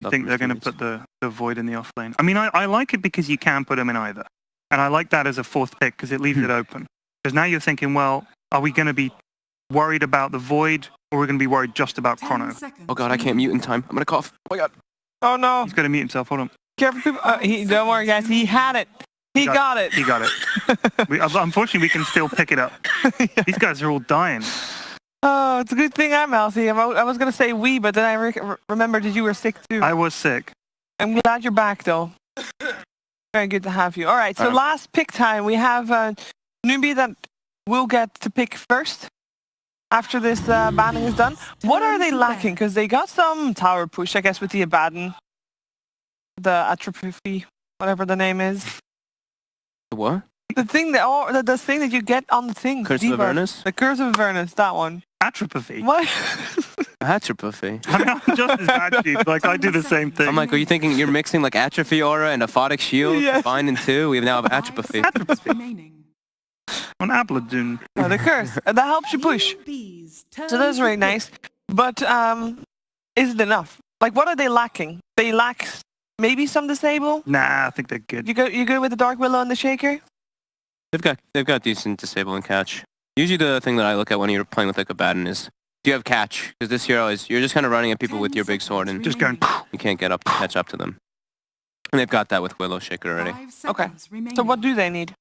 I think they're going to put the Void in the off lane. I mean, I like it because you can put them in either. And I like that as a fourth pick because it leaves it open. Because now you're thinking, well, are we going to be worried about the Void or are we going to be worried just about Chrono? Oh god, I can't mute in time. I'm going to cough. Oh my god. Oh no. He's going to mute himself. Hold on. Careful, people. Don't worry, guys. He had it. He got it. He got it. Unfortunately, we can still pick it up. Yeah. These guys are all dying. Oh, it's a good thing I'm healthy. I was going to say we, but then I remembered that you were sick too. I was sick. I'm glad you're back, though. Very good to have you. All right, so last pick time. We have Newbee that will get to pick first after this banning is done. What are they lacking? Because they got some tower push, I guess, with the Abaddon. The atrophy, whatever the name is. The what? The thing that you get on the thing. Curse of Avernus? The Curse of Avernus, that one. Atrophy. What? Atrophy. I mean, I'm just as bad, dude. Like, I do the same thing. I'm like, are you thinking you're mixing like Atrophy Aura and Aphotic Shield combined in two? We now have Atrophy. On Abladun. Oh, the Curse. That helps you push. So that's very nice. But is it enough? Like, what are they lacking? They lack maybe some disable? Nah, I think they're good. You good with the Dark Willow and the Shaker? They've got decent disable and catch. Usually the thing that I look at when you're playing with like Abaddon is, do you have catch? Because this hero is, you're just kind of running at people with your big sword and just going. You can't get up to catch up to them. And they've got that with Willow Shaker already. Okay. So what do they need?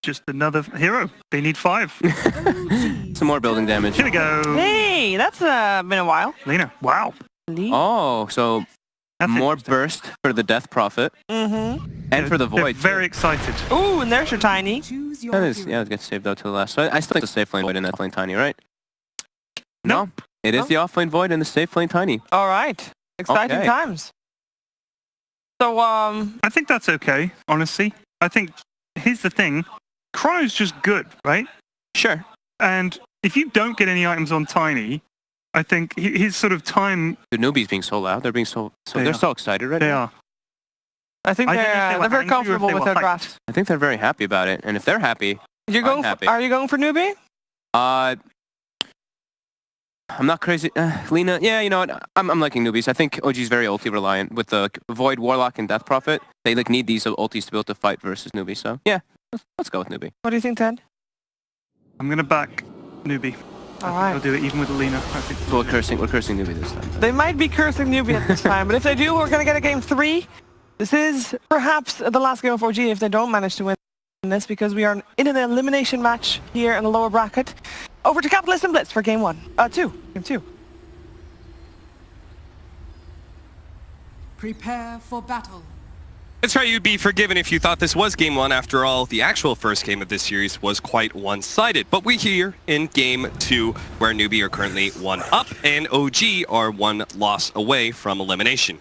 Just another hero. They need 5. Some more building damage. Here we go. Hey, that's been a while. Lena. Wow. Oh, so That's more burst for the Death Prophet. And for the Void. Very excited. Ooh, and there's your Tiny. That is, yeah, it gets saved out to the last. So I still like the safe lane Void and that lane Tiny, right? No. It is the off lane Void and the safe lane Tiny. All right. Exciting times. So, I think that's okay, honestly. I think, here's the thing. Chrono's just good, right? Sure. And if you don't get any items on Tiny, I think his sort of time... The Newbee's being so loud. They're being they're so excited right now. They are. I think they're very comfortable with their draft. I think they're very happy about it. And if they're happy, I'm happy. Are you going for Newbee? I'm not crazy. Lena, yeah, you know what? I'm liking Newbies. I think OG's very ulti reliant with the Void, Warlock, and Death Prophet. They like need these ultis to be able to fight versus Newbie. So yeah, let's go with Newbie. What do you think, Ted? I'm gonna back Newbie. All right. I'll do it even with Lena. I think. So we're cursing Newbie this time. They might be cursing Newbie at this time, but if they do, we're gonna get a game 3. This is perhaps the last game of OG if they don't manage to win this, because we are in an elimination match here in the lower bracket. Over to Capitalist and Blitz for game 2. Game 2. Prepare for battle. That's right, you'd be forgiven if you thought this was game 1. After all, the actual first game of this series was quite one-sided. But we're here in game 2, where Newbee are currently 1 up, and OG are 1 loss away from elimination.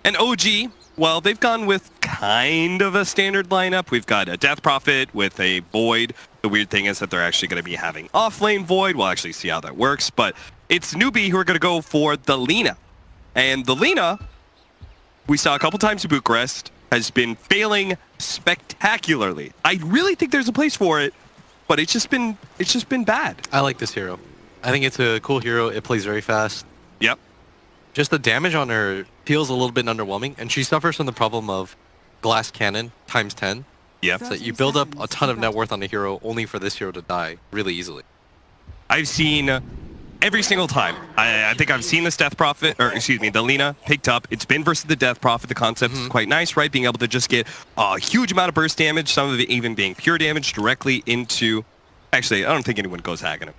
And OG, well, they've gone with kind of a standard lineup. We've got a Death Prophet with a Void. The weird thing is that they're actually going to be having off-lane Void. We'll actually see how that works. But it's Newbee who are going to go for the Lena. And the Lena, we saw a couple times in Bucharest, has been failing spectacularly. I really think there's a place for it, but it's just been bad. I like this hero. I think it's a cool hero. It plays very fast. Yep. Just the damage on her feels a little bit underwhelming, and she suffers from the problem of glass cannon times 10. Yep. So you build up a ton of net worth on a hero only for this hero to die really easily. I've seen every single time. I think I've seen this Death Prophet, or excuse me, the Lena picked up. It's been versus the Death Prophet. The concept is quite nice, right? Being able to just get a huge amount of burst damage, some of it even being pure damage directly into... Actually, I don't think anyone goes Aghanim.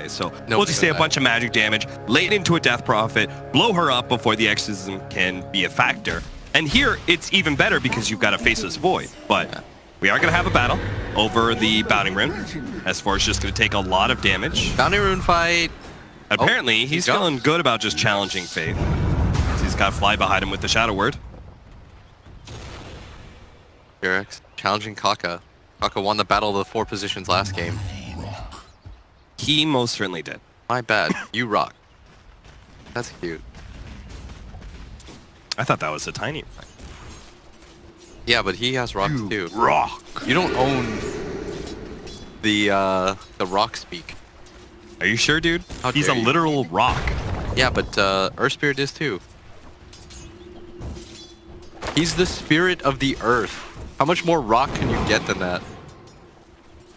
So we'll just say a bunch of magic damage, lay it into a Death Prophet, blow her up before the exorcism can be a factor. And here, it's even better because you've got a Faceless Void. But we are going to have a battle over the Bounding Rune. S4 is just going to take a lot of damage. Bounding Rune fight. Apparently, he's feeling good about just challenging Faith. He's got Fly behind him with the Shadow Word. Jerax challenging Kaka. Kaka won the battle of the 4 positions last game. He most certainly did. My bad. You rock. That's cute. I thought that was a tiny thing. Yeah, but he has rocks too. Rock. You don't own the rock speak. Are you sure, dude? How He's a dare you. literal rock. Yeah, but Earth Spirit is too. He's the spirit of the earth. How much more rock can you get than that?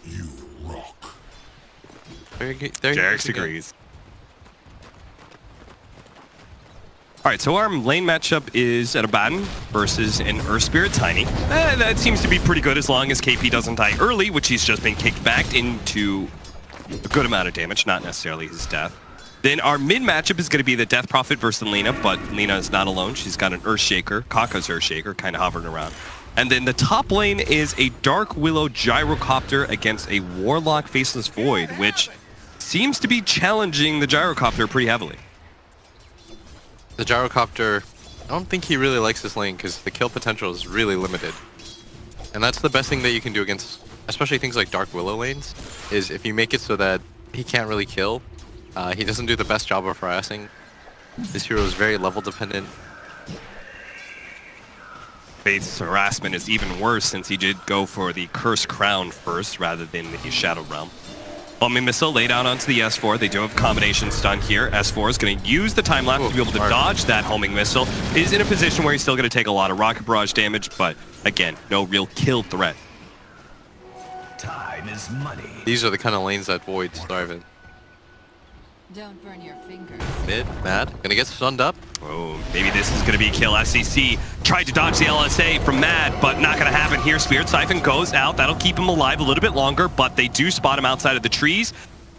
You rock. There Jarex agrees. All right, so our lane matchup is at a Baden versus an Earth Spirit Tiny. That seems to be pretty good as long as KP doesn't die early, which he's just been kicked back into a good amount of damage, not necessarily his death. Then our mid matchup is going to be the Death Prophet versus Lina, but Lina is not alone. She's got an Earthshaker, Kaka's Earthshaker, kind of hovering around. And then the top lane is a Dark Willow Gyrocopter against a Warlock Faceless Void, which seems to be challenging the Gyrocopter pretty heavily. The Gyrocopter, I don't think he really likes this lane because the kill potential is really limited. And that's the best thing that you can do against, especially things like Dark Willow lanes, is if you make it so that he can't really kill. He doesn't do the best job of harassing. This hero is very level dependent. Faith's harassment is even worse since he did go for the Cursed Crown first rather than the Shadow Realm. Homing Missile laid out onto the S4. They do have combination stun here. S4 is going to use the time lapse to be able to dodge that Homing Missile. Is in a position where he's still going to take a lot of Rocket Barrage damage, but again, no real kill threat. Time is money. These are the kind of lanes that Voids thrive in. Don't burn your fingers. Mid, Mad, gonna get stunned up. Oh, maybe this is going to be a kill. SCC tried to dodge the LSA from Mad, but not going to happen here. Spirit Siphon goes out. That'll keep him alive a little bit longer, but they do spot him outside of the trees.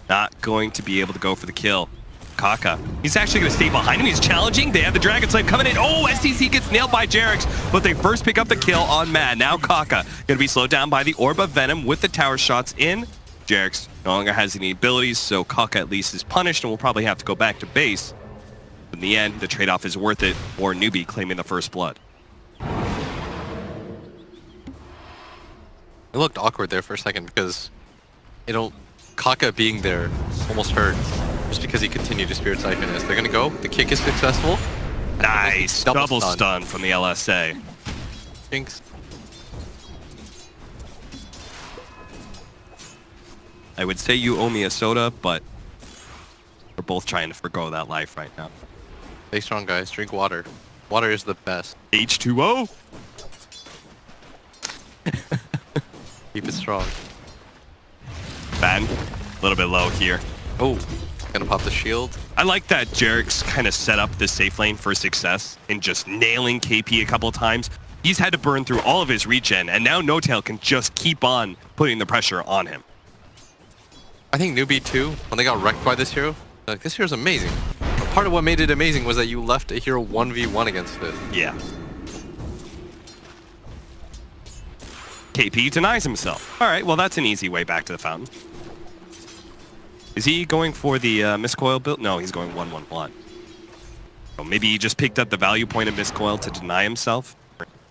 Not going to be able to go for the kill. Kaka, he's actually going to stay behind him. He's challenging. They have the Dragon Slave coming in. Oh, SCC gets nailed by Jarex, but they first pick up the kill on Mad. Now Kaka going to be slowed down by the Orb of Venom with the tower shots in. Jarex no longer has any abilities, so Kaka at least is punished and will probably have to go back to base. In the end, the trade-off is worth it, or Newbee claiming the first blood. It looked awkward there for a second because, Kaka being there almost hurt just because he continued to Spirit Siphon us. They're gonna go. The kick is successful. Nice! Double stun from the LSA. Jinx. I would say you owe me a soda, but we're both trying to forgo that life right now. Stay strong, guys. Drink water. Water is the best. H2O! Keep it strong. Ben, a little bit low here. Oh, gonna pop the shield. I like that Jarex kind of set up the safe lane for success in just nailing KP a couple of times. He's had to burn through all of his regen, and now No-Tail can just keep on putting the pressure on him. I think Newbee too, when they got wrecked by this hero, like, this hero's amazing. But part of what made it amazing was that you left a hero 1v1 against it. Yeah. KP denies himself. All right, well, that's an easy way back to the fountain. Is he going for the Miscoil build? No, he's going 1-1-1. So maybe he just picked up the value point of Miscoil to deny himself.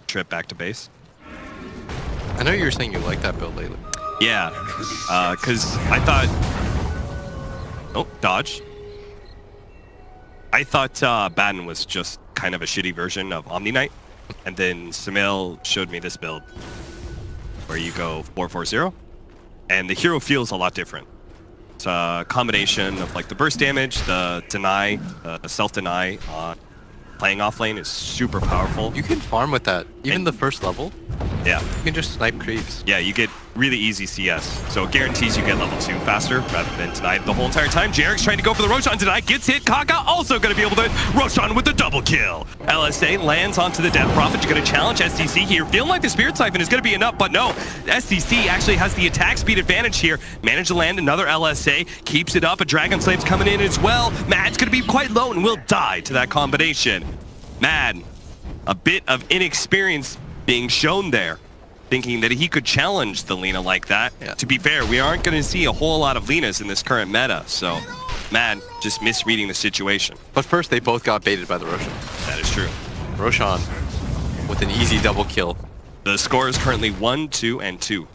Trip back to base. I know you were saying you like that build lately. Yeah, because I thought... Oh, dodge. I thought Baden was just kind of a shitty version of Omni Knight. And then Samil showed me this build where you go 4-4-0. And the hero feels a lot different. It's a combination of like the burst damage, the deny, self-deny on playing off lane is super powerful. You can farm with that. Even the first level, Yeah. you can just snipe creeps. Yeah, you get really easy CS. So it guarantees you get level 2 faster rather than denied the whole entire time. Jarex trying to go for the Roshan deny, gets hit. Kaka also going to be able to Roshan with the double kill. LSA lands onto the Death Prophet. You're going to challenge STC here. Feeling like the Spirit Siphon is going to be enough, but no. STC actually has the attack speed advantage here. Managed to land another LSA. Keeps it up. A Dragon Slave's coming in as well. Mad's going to be quite low and will die to that combination. Mad, a bit of inexperience being shown there, thinking that he could challenge the Lina like that. Yeah. To be fair, we aren't going to see a whole lot of Linas in this current meta, so Mad just misreading the situation. But first, they both got baited by the Roshan. That is true. Roshan with an easy double kill. The score is currently 1-2-2.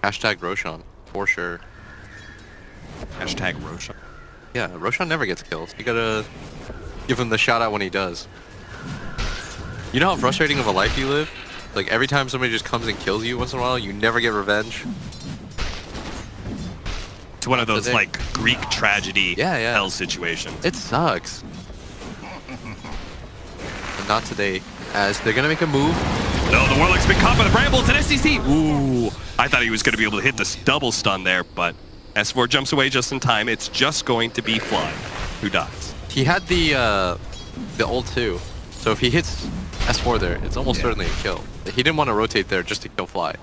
Hashtag Roshan, for sure. Hashtag Roshan. Yeah, Roshan never gets kills. You gotta give him the shout out when he does. You know how frustrating of a life you live? Like, every time somebody just comes and kills you once in a while, you never get revenge. It's one of those today. like Greek tragedy Yeah. hell situations. It sucks. But not today, as they're gonna make a move. No, the Warlock's been caught by the Brambles and SCC. Ooh, I thought he was going to be able to hit this double stun there, but S4 jumps away just in time. It's just going to be Fly who dies. He had the ult too, so if he hits S4 there, it's almost certainly a kill. He didn't want to rotate there just to kill Fly,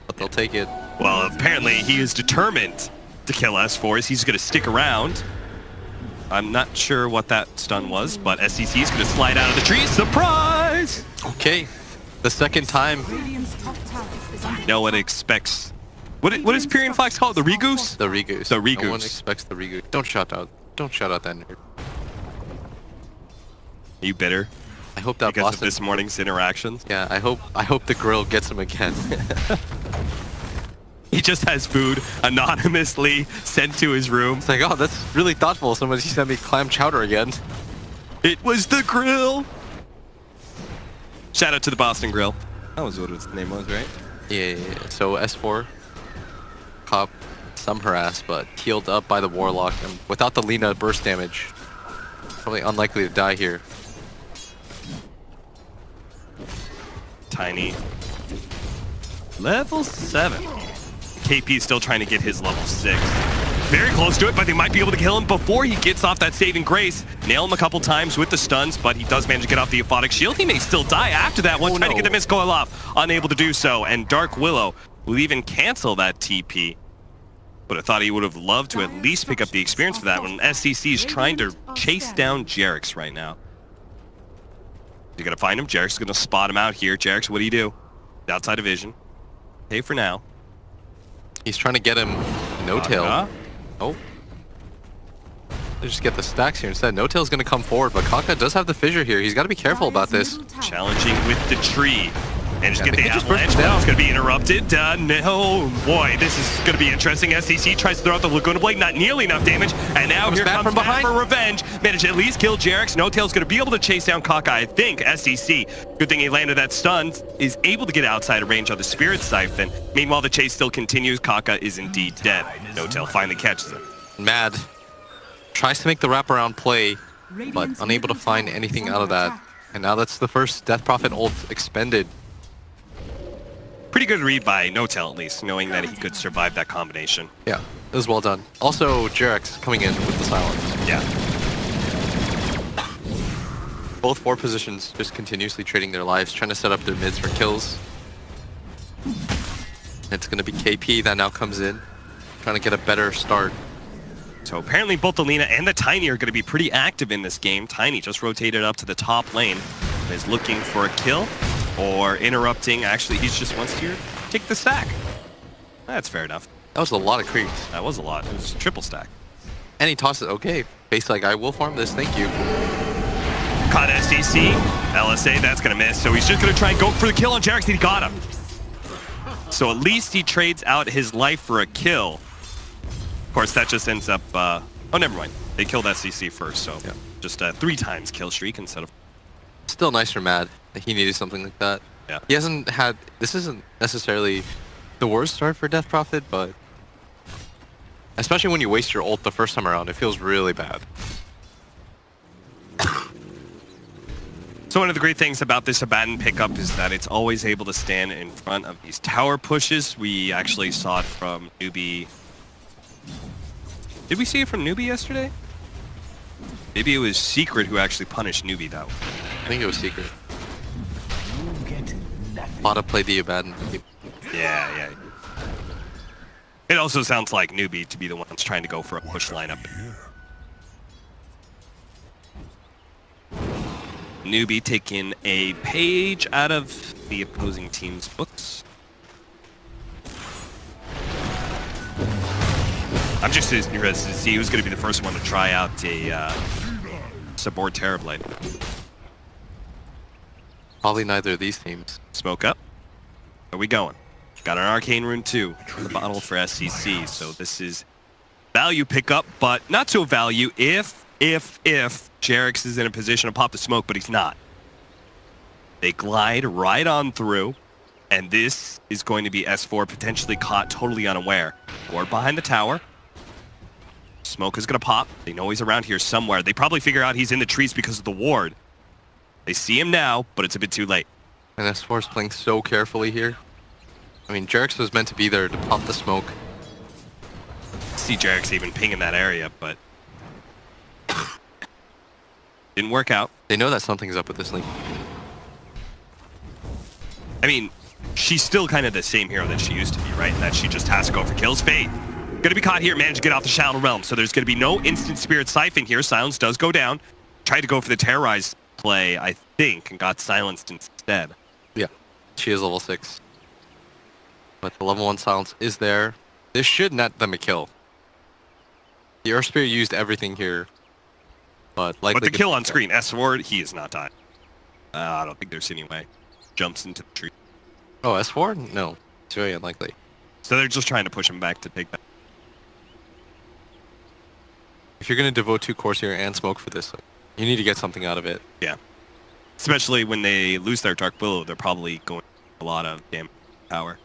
but they'll take it. Well, apparently he is determined to kill S4. He's going to stick around. I'm not sure what that stun was, but SCC is going to slide out of the tree. Surprise! Okay, the second time. No one expects... What is Pyrian Flax called? The Regoose? The Regoose. The Regoose. No one expects the Regoose. Don't shout out that nerd. Are you bitter I hope that because of Boston. this morning's interactions? Yeah, I hope the grill gets him again. He just has food anonymously sent to his room. It's like, oh, that's really thoughtful. Somebody sent me clam chowder again. It was the grill. Shout out to the Boston Grill. That was what his name was, right? Yeah. So S4 caught some harass, but healed up by the Warlock, and without the Lina burst damage, probably unlikely to die here. Tiny. Level 7. KP is still trying to get his level 6. Very close to it, but they might be able to kill him before he gets off that saving grace. Nail him a couple times with the stuns, but he does manage to get off the Aphotic Shield. He may still die after that one, trying to get the Mist Coil off. Unable to do so, and Dark Willow will even cancel that TP. But I thought he would have loved to at least pick up the experience for that when SCC is trying to chase down Jerix right now. You're going to find him. Jerix is going to spot him out here. Jerix, what do you do? Outside of vision. Hey for now. He's trying to get him no-tail. Oh. They just get the stacks here instead. No-tail's going to come forward, but Kaka does have the fissure here. He's got to be careful about this. Challenging with the tree. And just Yeah, get the they just avalanche burst down. down. It's going to be interrupted. No, boy, this is going to be interesting. SCC tries to throw out the Laguna Blade, not nearly enough damage. And now Comes here back comes from Matt behind. for revenge. Managed to at least kill Jerix. No-tail's going to be able to chase down Kaka, I think. SCC, good thing he landed that stun, is able to get outside of range on the Spirit Siphon. Meanwhile, the chase still continues. Kaka is indeed dead. No-tail finally catches him. Mad tries to make the wraparound play, but unable to find anything out of that. And now that's the first Death Prophet ult expended. Pretty good read by No-tail, at least, knowing that he could survive that combination. Yeah, it was well done. Also, Jerix coming in with the silence. Yeah. Both 4 positions just continuously trading their lives, trying to set up their mids for kills. It's going to be KP that now comes in, trying to get a better start. So apparently both the Lina and the Tiny are going to be pretty active in this game. Tiny just rotated up to the top lane and is looking for a kill or interrupting. Actually, he's just wants to take the stack. That's fair enough. That was a lot of creeps. That was a lot. It was a triple stack. And he tossed it. Okay, face like, I will farm this, thank you. Caught SCC. LSA, that's going to miss. So he's just going to try and go for the kill on Jerix, and he got him. So at least he trades out his life for a kill. Of course, that just ends up... oh, never mind. They killed SCC first, so Yeah. just a 3 times kill streak instead of... Still nice for Mad that he needed something like that. Yeah. He hasn't had... This isn't necessarily the worst start for Death Prophet, but... Especially when you waste your ult the first time around, it feels really bad. So one of the great things about this Abaddon pickup is that it's always able to stand in front of these tower pushes. We actually saw it from Newbee. Did we see it from Newbee yesterday? Maybe it was Secret who actually punished Newbee that way. I think it was Secret. Lotta played the Abaddon. Yeah. It also sounds like Newbee to be the ones trying to go for a push lineup. Newbee taking a page out of the opposing team's books. I'm just interested to see who's going to be the first one to try out a support Terrorblade. Probably neither of these teams. Smoke up. Where we going? Got an Arcane Rune 2 in the bottle for SCC, so this is value pickup, but not so value if Jerix is in a position to pop the smoke, but he's not. They glide right on through, and this is going to be S4 potentially caught totally unaware. Ward behind the tower. Smoke is going to pop. They know he's around here somewhere. They probably figure out he's in the trees because of the ward. They see him now, but it's a bit too late. And S4 is playing so carefully here. I mean, Jerix was meant to be there to pop the smoke. See Jerix even pinging that area, but didn't work out. They know that something's up with this link. I mean, she's still kind of the same hero that she used to be, right? And that she just has to go for kills. Fate gonna be caught here, managed to get off the Shadow Realm, so there's gonna be no instant Spirit Siphon here. Silence does go down. Tried to go for the Terrorize play, I think, and got silenced instead. Yeah, she is level 6. But the level 1 silence is there. This should net them a kill. The Earth Spirit used everything here. But likely But the kill on screen, S4, he is not dying. I don't think there's any way. Jumps into the tree. Oh, S4? No. It's very unlikely. So they're just trying to push him back to take that. If you're going to devote 2 cores here and smoke for this, you need to get something out of it. Yeah. Especially when they lose their Dark Willow, they're probably going a lot of damage power.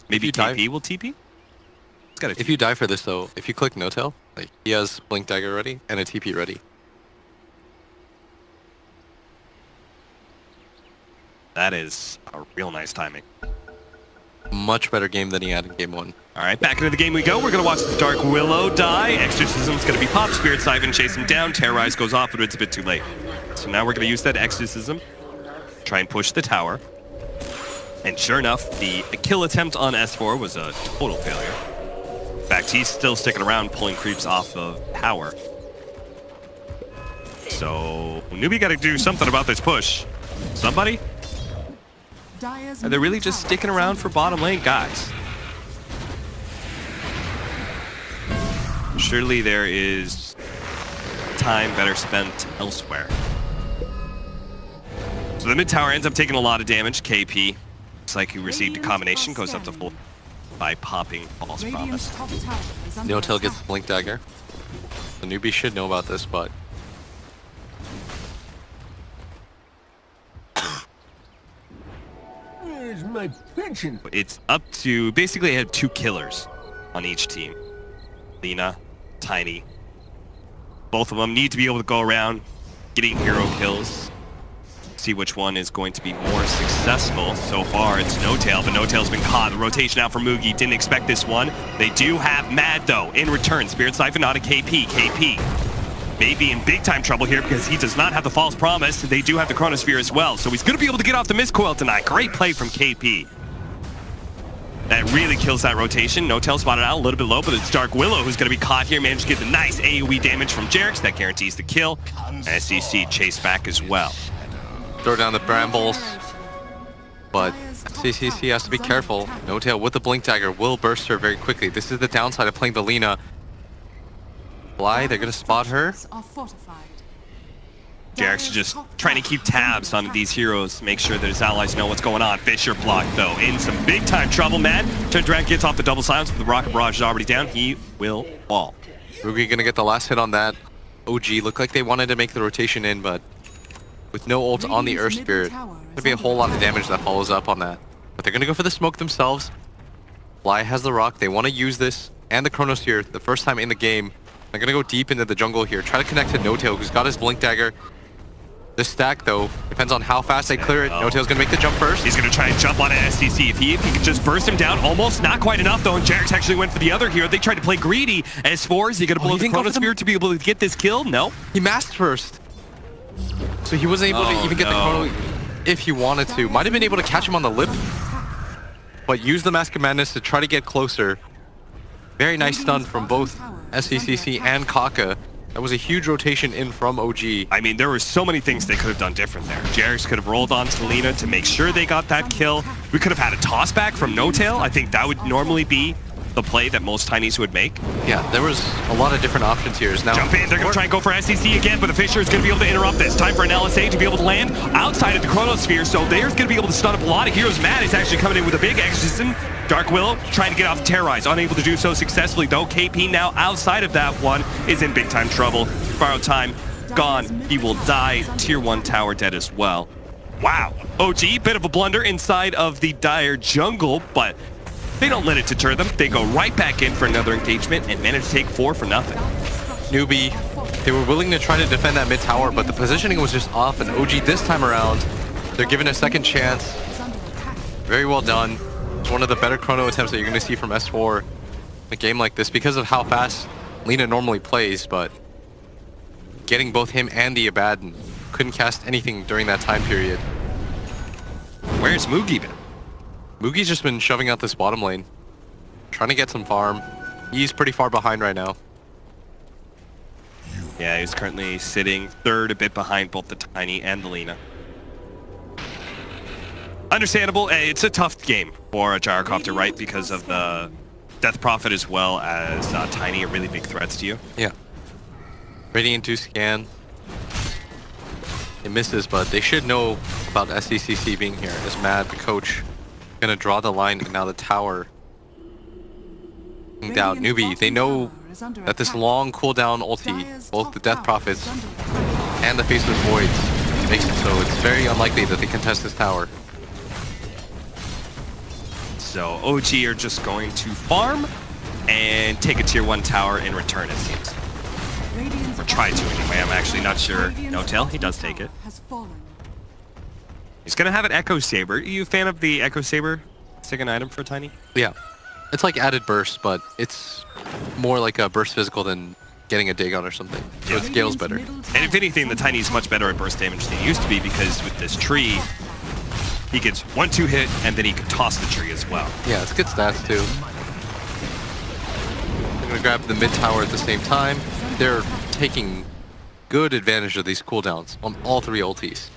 Maybe TP will TP? It's got a If you die for this, though, if you click No Tail, like, he has Blink Dagger ready and a TP ready. That is a real nice timing. Much better game than he had in game 1. All right, back into the game we go. We're going to watch the Dark Willow die. Exorcism's going to be popped. Spirit Siphon chase him down. Terrorize goes off, but it's a bit too late. So now we're going to use that Exorcism. Try and push the tower. And sure enough, the kill attempt on S4 was a total failure. In fact, he's still sticking around pulling creeps off of tower. So Newbee got to do something about this push. Somebody? Are they really just sticking around for bottom lane? Guys. Surely there is time better spent elsewhere. So the mid tower ends up taking a lot of damage. KP. Looks like he received a combination. Goes up to full by popping False Promise. No Tail gets the Blink Dagger. The Newbie should know about this, but... Where's my pension? It's up to... Basically, I had 2 killers on each team. Lina, Tiny. Both of them need to be able to go around getting hero kills. See which one is going to be more successful. So far, it's No Tail, but No Tail's been caught. The rotation out for Mugi. Didn't expect this one. They do have Mad, though, in return. Spirit Siphon out of KP. KP may be in big time trouble here because he does not have the False Promise. They do have the Chronosphere as well, so he's going to be able to get off the Mistcoil tonight. Great play from KP. That really kills that rotation. No Tail spotted out a little bit low, but it's Dark Willow who's going to be caught here. Managed to get the nice AoE damage from Jerix. That guarantees the kill. SCC chase back as well. Throw down the brambles. But CCC has to be careful. No Tail with the Blink Dagger will burst her very quickly. This is the downside of playing the Lina. Fly, they're going to spot her. Jerix just trying to keep tabs on these heroes, make sure that his allies know what's going on. Fisher blocked, though, in some big time trouble, man. Drag gets off the double silence, but the Rocket Barrage is already down. He will fall. Rugi going to get the last hit on that. OG looked like they wanted to make the rotation in, but with no ult on the Earth Spirit, there's going to be a whole lot of damage that follows up on that. But they're going to go for the smoke themselves. Fly has the rock. They want to use this and the Chronosphere the first time in the game. They're going to go deep into the jungle here. Try to connect to No Tail, who's got his Blink Dagger. The stack, though, depends on how fast they clear it. No Tail's going to make the jump first. He's going to try and jump on an STC. If he can just burst him down, almost not quite enough, though. And Jerix actually went for the other hero. They tried to play greedy. S4, is he going to blow the Chronosphere to be able to get this kill? No. He masked first. So he wasn't able to even get the Chrono if he wanted to. Might have been able to catch him on the lip. But use the Mask of Madness to try to get closer. Very nice stun from both SCCC and Kaka. That was a huge rotation in from OG. I mean, there were so many things they could have done different there. Jerix could have rolled on to Lina to make sure they got that kill. We could have had a toss back from No Tail. I think that would normally be the play that most Tinies would make. Yeah, there was a lot of different options here. Now, jump in, they're going to try and go for SCC again, but the Fisher is going to be able to interrupt this. Time for an LSA to be able to land outside of the Chronosphere, so there's going to be able to stun up a lot of heroes. Matt is actually coming in with a big exorcism. Dark Willow trying to get off Terrorize, unable to do so successfully, though. KP now outside of that one is in big time trouble. Borrowed time gone. He will die. Tier 1 tower dead as well. Wow. OG, bit of a blunder inside of the dire jungle, but they don't let it deter them. They go right back in for another engagement and manage to take 4 for nothing. Newbee, they were willing to try to defend that mid tower, but the positioning was just off, and OG this time around, they're given a second chance. Very well done. It's one of the better chrono attempts that you're going to see from S4 in a game like this because of how fast Lina normally plays, but getting both him and the Abaddon, couldn't cast anything during that time period. Where's Moogie been? Moogie's just been shoving out this bottom lane, trying to get some farm. He's pretty far behind right now. Yeah, he's currently sitting third, a bit behind both the Tiny and the Lina. Understandable. It's a tough game for a Gyrocopter, right? Because of the Death Prophet as well as Tiny are really big threats to you. Yeah. Radiant do scan. It misses, but they should know about SDCC being here. As Mad, the coach, gonna draw the line, and now the tower. Doubt Newbee, they know that this long cooldown ulti, both the Death Prophets and the Faceless Voids, makes it so it's very unlikely that they contest this tower. So OG are just going to farm and take a tier 1 tower in return, it seems. Or try to anyway, I'm actually not sure. No tell, he does take it. He's gonna have an Echo Saber. Are you a fan of the Echo Saber? Second item for Tiny? Yeah. It's like added burst, but it's more like a burst physical than getting a dig on or something. So it scales better. And if anything, the Tiny is much better at burst damage than he used to be, because with this tree, he gets 1-2 hit, and then he can toss the tree as well. Yeah, it's good stats too. I'm gonna grab the mid tower at the same time. They're taking good advantage of these cooldowns on all 3 ultis.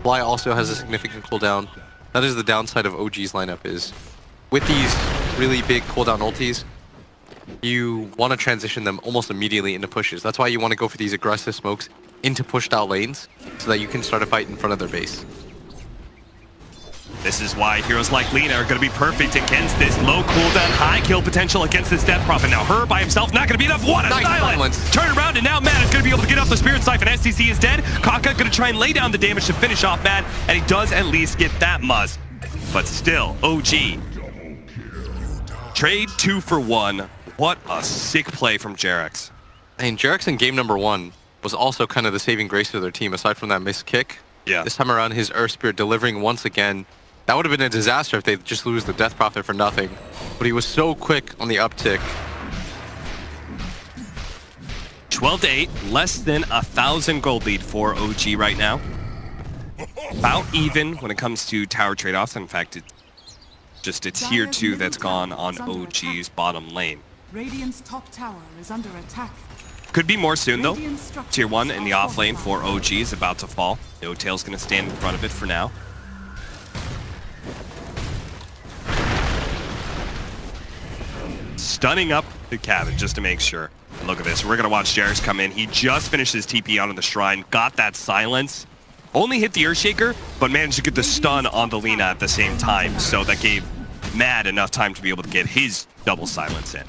Fly also has a significant cooldown. That is the downside of OG's lineup, is with these really big cooldown ultis, you want to transition them almost immediately into pushes. That's why you want to go for these aggressive smokes into pushed out lanes so that you can start a fight in front of their base. This is why heroes like Lina are going to be perfect against this low cooldown, high kill potential against this Death Prophet. Now her by himself, not going to be enough. What a silence! Turn around, and now Mad is going to be able to get off the Spirit Siphon. STC is dead. Kaka going to try and lay down the damage to finish off Mad, and he does at least get that Muzz. But still, OG. Trade 2 for 1. What a sick play from Jerax. And Jerax in game number 1 was also kind of the saving grace of their team, aside from that missed kick. Yeah. This time around, his Earth Spirit delivering once again. That would have been a disaster if they just lose the Death Prophet for nothing. But he was so quick on the uptick. 12-8, less than 1,000 gold lead for OG right now. About even when it comes to tower trade-offs. In fact, it's just a tier 2 that's gone on OG's bottom lane. Radiant's top tower is under attack. Could be more soon though. Tier 1 in the off lane for OG is about to fall. No Tail's gonna stand in front of it for now. Stunning up the cabin just to make sure. And look at this, we're gonna watch Jerax come in. He just finished his TP onto the shrine, got that silence. Only hit the Earthshaker, but managed to get the stun on the Lina at the same time. So that gave Mad enough time to be able to get his double silence in.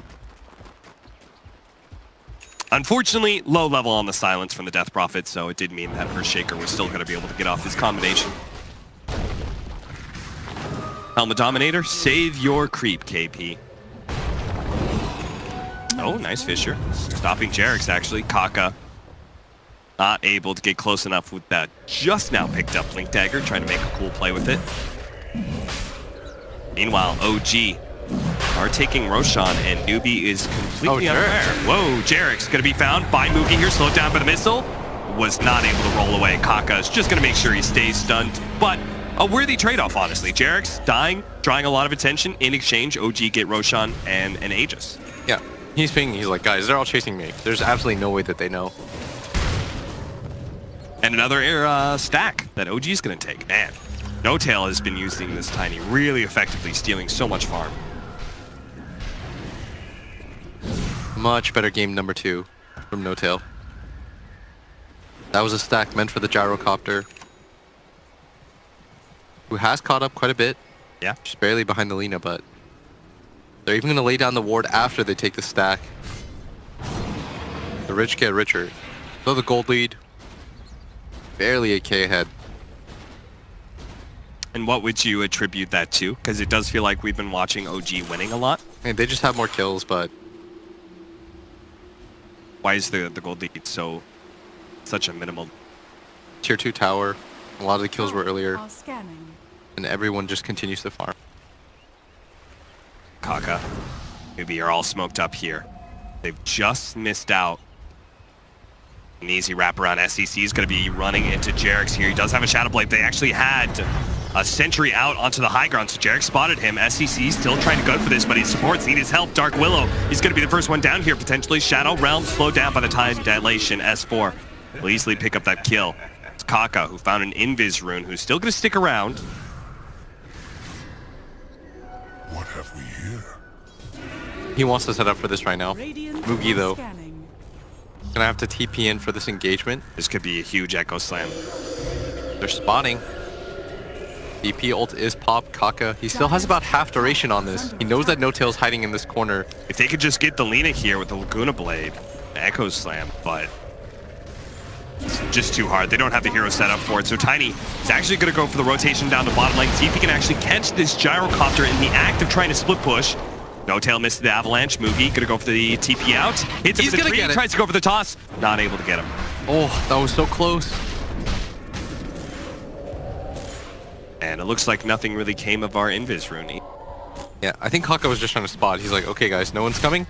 Unfortunately, low level on the silence from the Death Prophet, so it did mean that Earthshaker was still going to be able to get off his combination. Helmet Dominator, save your creep, KP. Oh, nice Fisher. Stopping Jerax, actually. Kaka not able to get close enough with that just now picked up Blink Dagger, trying to make a cool play with it. Meanwhile, OG are taking Roshan, and Newbee is completely unaware. Whoa, Jerax going to be found by Moogie here, slowed down by the missile. Was not able to roll away. Kaka is just going to make sure he stays stunned, but a worthy trade-off, honestly. Jerax dying, drawing a lot of attention. In exchange, OG get Roshan and an Aegis. Yeah, he's like, guys, they're all chasing me. There's absolutely no way that they know. And another stack that OG is going to take. Man, No Tail has been using this Tiny really effectively, stealing so much farm. Much better game number 2 from No Tail. That was a stack meant for the Gyrocopter, who has caught up quite a bit. Yeah. Just barely behind the Lina, but they're even going to lay down the ward after they take the stack. The rich get richer. So the gold lead, barely a K ahead. And what would you attribute that to? Because it does feel like we've been watching OG winning a lot. I mean, they just have more kills, but Why is the gold lead such a minimal? tier 2 tower, a lot of the kills were earlier, Are scanning. and everyone just continues to farm. Kaka, Newbee are all smoked up here. They've just missed out. An easy wraparound. SEC is going to be running into Jarix here. He does have a Shadow Blade. They actually had a sentry out onto the high ground, so Jarix spotted him. SEC still trying to go for this, but his supports need his help. Dark Willow, he's going to be the first one down here, potentially. Shadow Realm slowed down by the time Dilation. S4 will easily pick up that kill. It's Kaka, who found an Invis rune, who's still going to stick around. What have we here? He wants to set up for this right now. Radiant Mugi, though, scanning. gonna have to TP in for this engagement. This could be a huge Echo Slam. They're spawning. DP ult is pop. Kaka, he still has about half duration on this. He knows that No-Tail's hiding in this corner. If they could just get the Lina here with the Laguna Blade, Echo Slam, but it's just too hard. They don't have the hero set up for it. So Tiny is actually going to go for the rotation down the bottom lane, see if he can actually catch this Gyrocopter in the act of trying to split push. No-Tail missed the Avalanche. Mugi going to go for the TP out. Hits him He's with the gonna tree, get it. tries to go for the toss. Not able to get him. Oh, that was so close. And it looks like nothing really came of our Invis rune. Yeah, I think Kaka was just trying to spot. He's like, okay guys, no one's coming.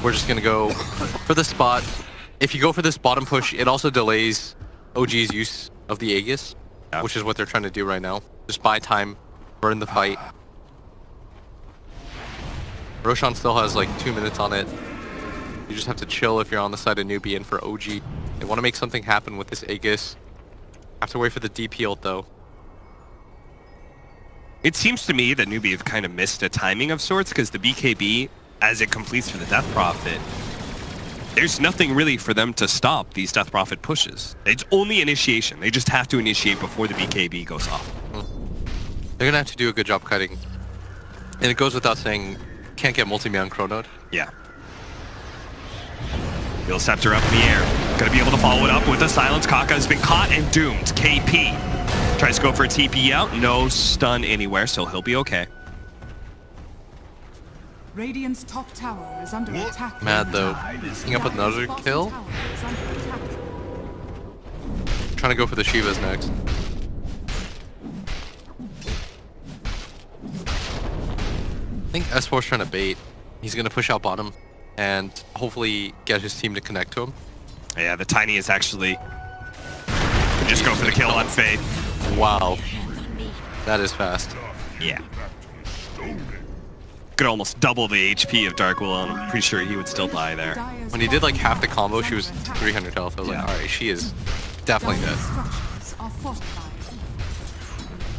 We're just gonna go for the spot. If you go for this bottom push, it also delays OG's use of the Aegis, Yeah. which is what they're trying to do right now. Just buy time, burn the fight. Roshan still has like 2 minutes on it. You just have to chill if you're on the side of Newbee, and for OG, they want to make something happen with this Aegis. Have to wait for the DP ult though. It seems to me that Newbee have kind of missed a timing of sorts, because the BKB, as it completes for the Death Prophet, there's nothing really for them to stop these Death Prophet pushes. It's only initiation. They just have to initiate before the BKB goes off. They're gonna have to do a good job kiting. And it goes without saying, can't get multi-man on Chronode. Yeah. He'll scepter up in the air. Gonna be able to follow it up with a silence. Kaka has been caught and doomed. KP tries to go for a TP out. No stun anywhere, so he'll be okay. Radiant's top tower is under attack. Mad though. Picking up another Bottom kill. tower is under attack. Trying to go for the Shivas next. I think S4's trying to bait. He's gonna push out bottom and hopefully get his team to connect to him. Yeah, the Tiny is actually just go for the kill on Faith. Wow. That is fast. Yeah. Could almost double the HP of Dark Willow, and I'm pretty sure he would still die there. Dire's When he did like bottom half the tower combo, is she was under attack. 300 health. I was Yeah. like, alright, she is definitely Dire's dead. structures are fortified.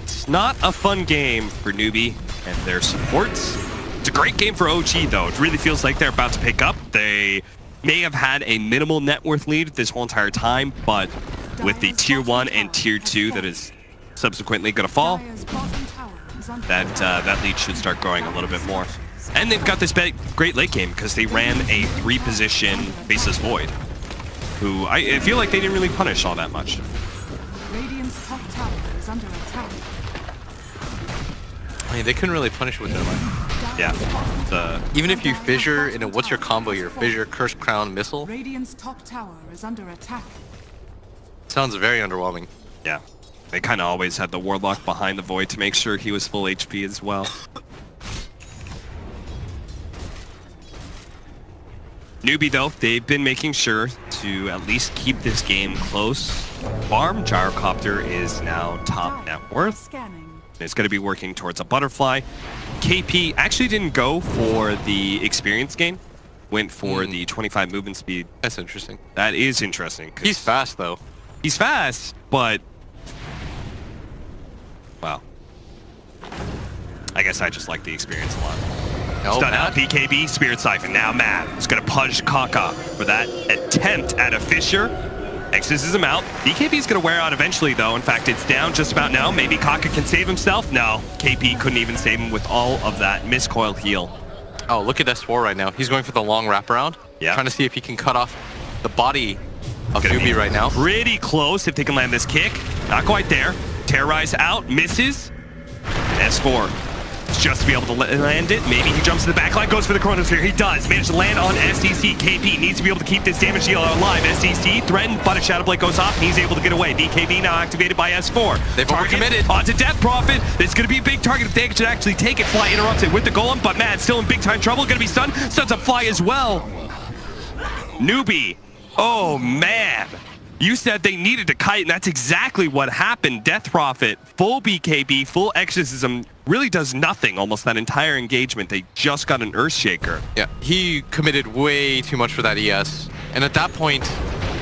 It's not a fun game for Newbee and their supports. It's a great game for OG, though. It really feels like they're about to pick up. They may have had a minimal net worth lead this whole entire time, but with the tier 1 and tier 2 that is subsequently going to fall, Dire's bottom tower is under that attack. that lead should start growing a little bit more. And they've got this great late game because they ran a 3-position Faceless Void, who I feel like they didn't really punish all that much. Radiant's top tower is under attack. I mean, they couldn't really punish with their life. Yeah. The Even if you fissure, and then what's your combo here? Fissure, Curse Crown, Missile? Radiant's top tower is under attack. Sounds very underwhelming. Yeah. They kind of always had the Warlock behind the Void to make sure he was full HP as well. Newbee, though, they've been making sure to at least keep this game close. Farm Gyrocopter is now top net worth. Scanning. It's going to be working towards a Butterfly. KP actually didn't go for the experience gain. Went for the 25 movement speed. That's interesting. That is interesting. 'Cause He's fast though. He's fast, but... Well. I guess I just like the experience a lot. No, Stun Matt. out, BKB, Spirit Siphon. Now Matt is going to punch Kaka for that attempt at a Fissure. Exorcisms him out. BKB is going to wear out eventually, though. In fact, it's down just about now. Maybe Kaka can save himself. No, KP couldn't even save him with all of that miscoil heal. Oh, look at S4 right now. He's going for the long wraparound. Yeah. Trying to see if he can cut off the body of Gonna be Newbee right now. Pretty close if they can land this kick. Not quite there. Terrorize out, misses. S4 just to be able to land it. Maybe he jumps to the back line, goes for the Chronosphere. He does manage to land on SDC. KP needs to be able to keep this damage dealer alive. SDC threatened, but a Shadow Blade goes off and he's able to get away. BKB now activated by S4. They've Target overcommitted. onto Death Prophet. This is going to be a big target if they should actually take it. Fly interrupts it with the Golem, but Mad still in big time trouble. Going to be stunned. Stuns up Fly as well. Newbee. Oh, man. You said they needed to kite, and that's exactly what happened. Death Prophet, full BKB, full Exorcism, really does nothing almost that entire engagement. They just got an Earthshaker. Yeah, he committed way too much for that ES. And at that point,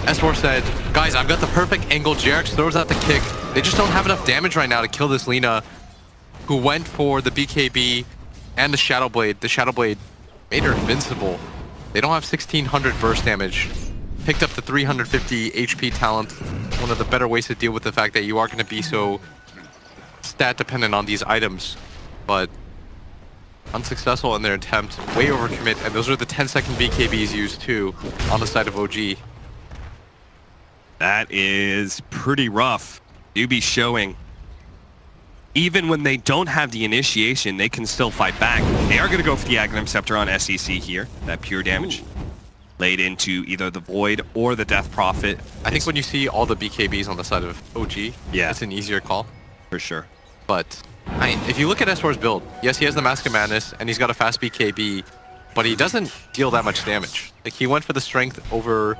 S4 said, guys, I've got the perfect angle. JRX throws out the kick. They just don't have enough damage right now to kill this Lina, who went for the BKB and the Shadow Blade. The Shadow Blade made her invincible. They don't have 1600 burst damage. Picked up the 350 HP talent. One of the better ways to deal with the fact that you are going to be so stat dependent on these items. But unsuccessful in their attempt. Way overcommit. And those are the 10-second BKBs used too on the side of OG. That is pretty rough. Newbee showing. Even when they don't have the initiation, they can still fight back. They are going to go for the Aghanim Scepter on SEC here. That pure damage. Laid into either the Void or the Death Prophet. I think when you see all the BKBs on the side of OG, yeah, it's an easier call. For sure. But if you look at S4's build, yes, he has the Mask of Madness and he's got a fast BKB, but he doesn't deal that much damage. Like, he went for the strength over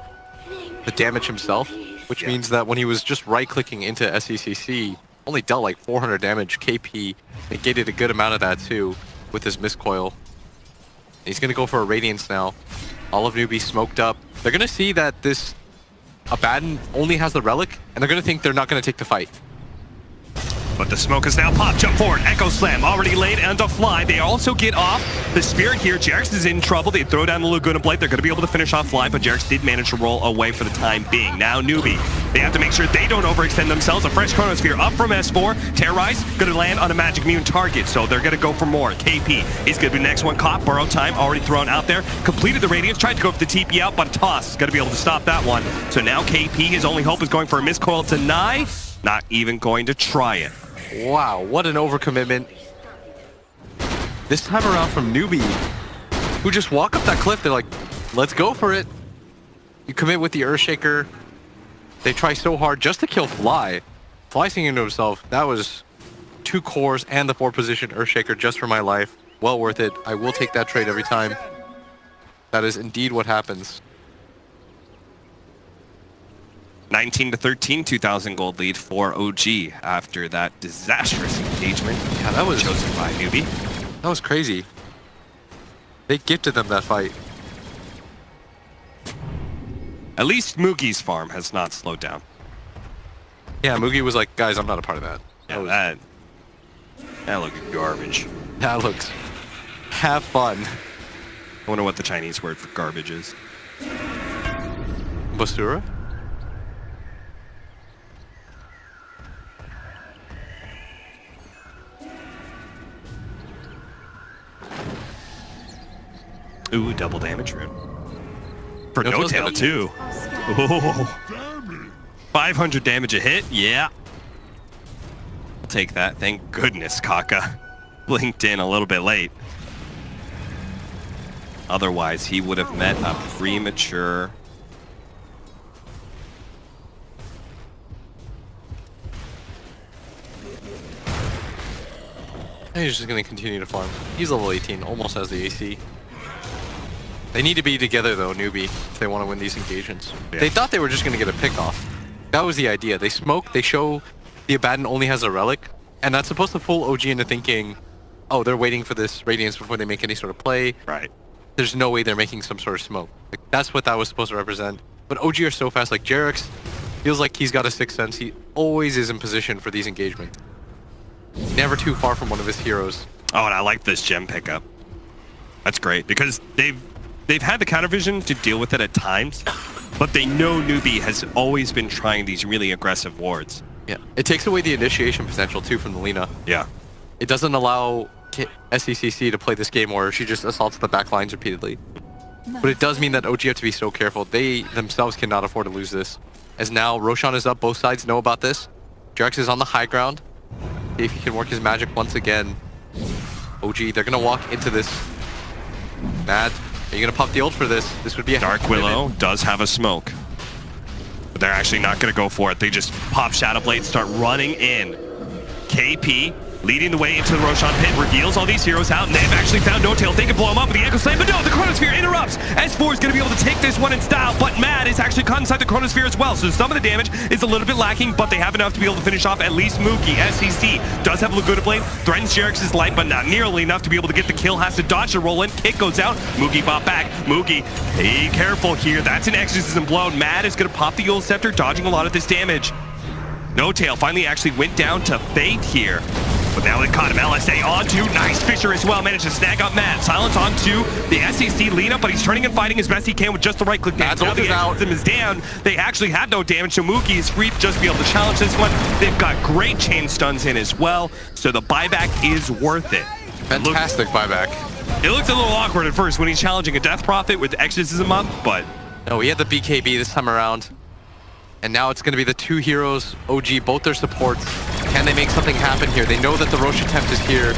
the damage himself, which means that when he was just right-clicking into SECC, only dealt like 400 damage. KP negated a good amount of that too with his Miscoil. He's going to go for a Radiance now. All of Newbee smoked up. They're going to see that this Abaddon only has the Relic, and they're going to think they're not going to take the fight. But the smoke is now popped. Jump forward. Echo Slam already laid and a Fly. They also get off the Spirit here. JRX is in trouble. They throw down the Laguna Blade. They're going to be able to finish off Fly, but JRX did manage to roll away for the time being. Now Newbee. They have to make sure they don't overextend themselves. A fresh Chronosphere up from S4. Terrorize going to land on a Magic Immune target, so they're going to go for more. KP is going to be the next one caught. Burrow time already thrown out there. Completed the Radiance. Tried to go for the TP out, but Toss is going to be able to stop that one. So now KP, his only hope is going for a Miscoil to Nye. Not even going to try it. Wow, what an overcommitment. This time around from Newbee, who just walk up that cliff. They're like, let's go for it. You commit with the Earthshaker. They try so hard just to kill Fly. Fly singing to himself, that was 2 cores and the 4th position Earthshaker just for my life. Well worth it. I will take that trade every time. That is indeed what happens. 19-13, 2,000 gold lead for OG after that disastrous engagement. Yeah, that was chosen by Newbee. That was crazy. They gifted them that fight. At least Moogie's farm has not slowed down. Yeah, Moogie was like, guys, I'm not a part of that. Yeah, that looks garbage. That looks... Have fun. I wonder what the Chinese word for garbage is. Basura? Ooh, double damage rune. For No no tail tail too. Oh. 500 damage a hit? Yeah. I'll take that. Thank goodness Kaka blinked in a little bit late. Otherwise, he would have met a premature... And he's just going to continue to farm. He's level 18, almost has the AC. They need to be together though, Newbee, if they want to win these engagements. Yeah. They thought they were just going to get a pick off. That was the idea. They smoke, they show the Abaddon only has a Relic, and that's supposed to fool OG into thinking, oh, they're waiting for this Radiance before they make any sort of play. Right. There's no way they're making some sort of smoke. Like, that's what that was supposed to represent. But OG are so fast, like JRX feels like he's got a sixth sense. He always is in position for these engagements. Never too far from one of his heroes. Oh, and I like this gem pickup. That's great, because they've had the counter vision to deal with it at times, but they know Newbee has always been trying these really aggressive wards. Yeah, it takes away the initiation potential too from the Lina. Yeah. It doesn't allow SECC to play this game where she just assaults the back lines repeatedly. But it does mean that OG have to be so careful. They themselves cannot afford to lose this. As now Roshan is up, both sides know about this. Jarex is on the high ground. See if he can work his magic once again. OG, they're gonna walk into this. Mad, are you gonna pop the ult for this? This would be a Dark Willow does have a smoke. But they're actually not going to go for it. They just pop Shadow Blade, start running in. KP leading the way into the Roshan pit, reveals all these heroes out, and they've actually found N0tail. They can blow him up with the Echo Slam, but no, the Chronosphere interrupts. S4 is going to be able to take this one in style, but Mad is actually caught inside the Chronosphere as well, so some of the damage is a little bit lacking, but they have enough to be able to finish off at least Mookie. SCC does have Laguna Blade, threatens Jerix's life, but not nearly enough to be able to get the kill, has to dodge the roll in, kick goes out, Mookie bought back. Mookie, be careful here, that's an Exorcism blow. Mad is going to pop the Yule Scepter, dodging a lot of this damage. N0tail finally actually went down to Fate here. But now they caught him. LSA onto nice Fisher as well. Managed to snag up Mad. Silence onto the SEC Lena, but he's turning and fighting as best he can with just the right click. Now the Exorcism is down. They actually had no damage, so Mookie is free to just be able to challenge this one. They've got great chain stuns in as well, so the buyback is worth it. Fantastic buyback. It looked a little awkward at first when he's challenging a Death Prophet with Exorcism up, but... No, he had the BKB this time around. And now it's going to be the two heroes, OG, both their supports. Can they make something happen here? They know that the Rosh attempt is here.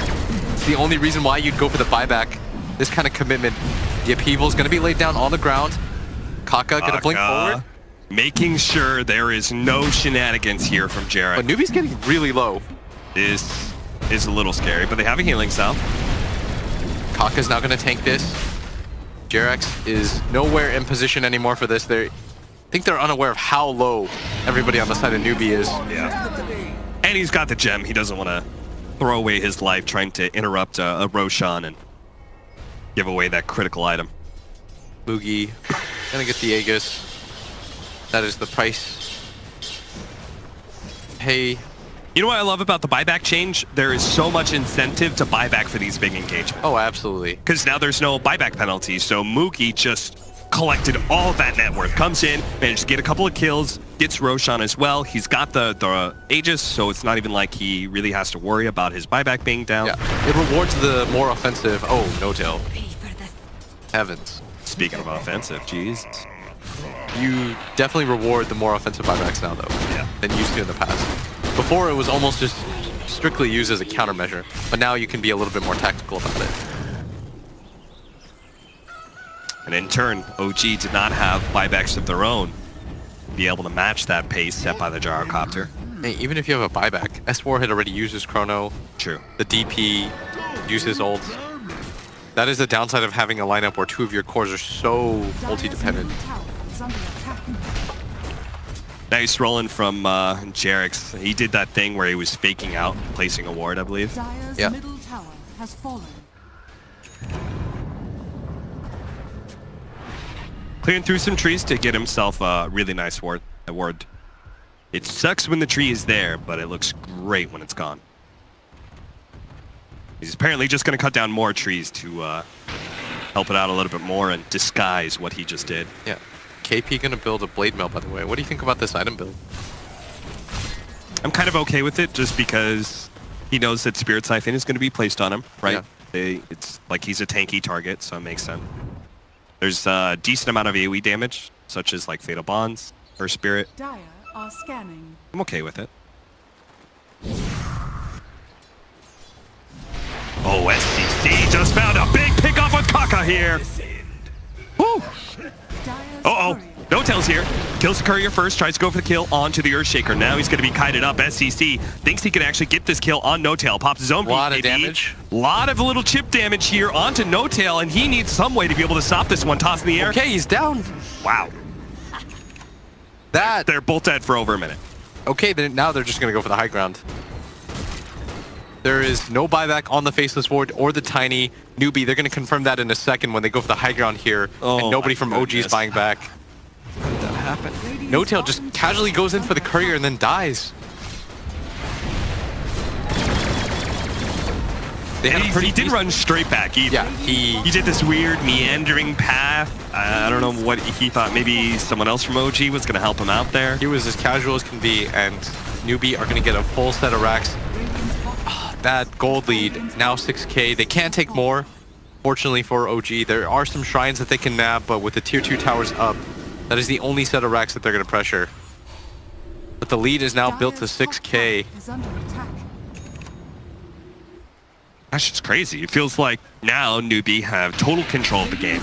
It's the only reason why you'd go for the buyback. This kind of commitment. The upheaval is going to be laid down on the ground. Kaka going to blink forward. Making sure there is no shenanigans here from Jarek. But Newbee's getting really low. Is a little scary, but they have a healing cell. Kaka's now going to tank this. Jarex is nowhere in position anymore for this. I think they're unaware of how low everybody on the side of Newbee is. Yeah. And he's got the gem. He doesn't want to throw away his life trying to interrupt a Roshan and give away that critical item. Moogie gonna get the Aegis. That is the price. Hey. You know what I love about the buyback change? There is so much incentive to buy back for these big engagements. Oh, absolutely. Because now there's no buyback penalty, so Mookie just collected all that net worth, comes in, managed to get a couple of kills, gets Roshan as well. He's got the Aegis, so it's not even like he really has to worry about his buyback being down. Yeah, it rewards the more offensive. Oh, N0tail. Heavens. Speaking of offensive, jeez. You definitely reward the more offensive buybacks now, though, than used to in the past. Before, it was almost just strictly used as a countermeasure, but now you can be a little bit more tactical about it. And in turn, OG did not have buybacks of their own to be able to match that pace set by the Gyrocopter. Hey, even if you have a buyback, S4 had already used his chrono. True. The DP used his ult. That is the downside of having a lineup where two of your cores are so ulti-dependent. Nice rolling from Jarex. He did that thing where he was faking out, placing a ward, I believe. Dire's middle tower has fallen. Clearing through some trees to get himself a really nice ward. It sucks when the tree is there, but it looks great when it's gone. He's apparently just going to cut down more trees to help it out a little bit more and disguise what he just did. Yeah. KP going to build a blade mail, by the way. What do you think about this item build? I'm kind of okay with it just because he knows that Spirit Siphon is going to be placed on him, right? Yeah. It's like he's a tanky target, so it makes sense. There's a decent amount of AoE damage, such as like Fatal Bonds or Spirit. Dire are scanning. I'm okay with it. Oh, SCC just found a big pickoff with Kaka here. Woo! Uh-oh. N0tail's here. Kills the courier first, tries to go for the kill onto the Earthshaker. Now he's going to be kited up. SCC thinks he can actually get this kill on N0tail. Pops his own BKB. A lot of damage. Lot of little chip damage here onto N0tail, and he needs some way to be able to stop this one. Toss in the air. Okay, he's down. Wow. They're both dead for over a minute. Okay, then now they're just going to go for the high ground. There is no buyback on the Faceless Ward or the Tiny Newbee. They're going to confirm that in a second when they go for the high ground here, and nobody from OG is buying back. How did that happen? N0tail just casually goes in for the courier and then dies. He didn't run straight back either. Yeah, he did this weird meandering path. I don't know what he thought. Maybe someone else from OG was going to help him out there. He was as casual as can be, and Newbee are going to get a full set of racks. That gold lead, now 6k. They can't take more, fortunately for OG. There are some shrines that they can nab, but with the tier 2 towers up, that is the only set of racks that they're going to pressure. but the lead is now built to Dire's top 6k. tower is under attack. That's just crazy. It feels like now Newbee have total control of the game.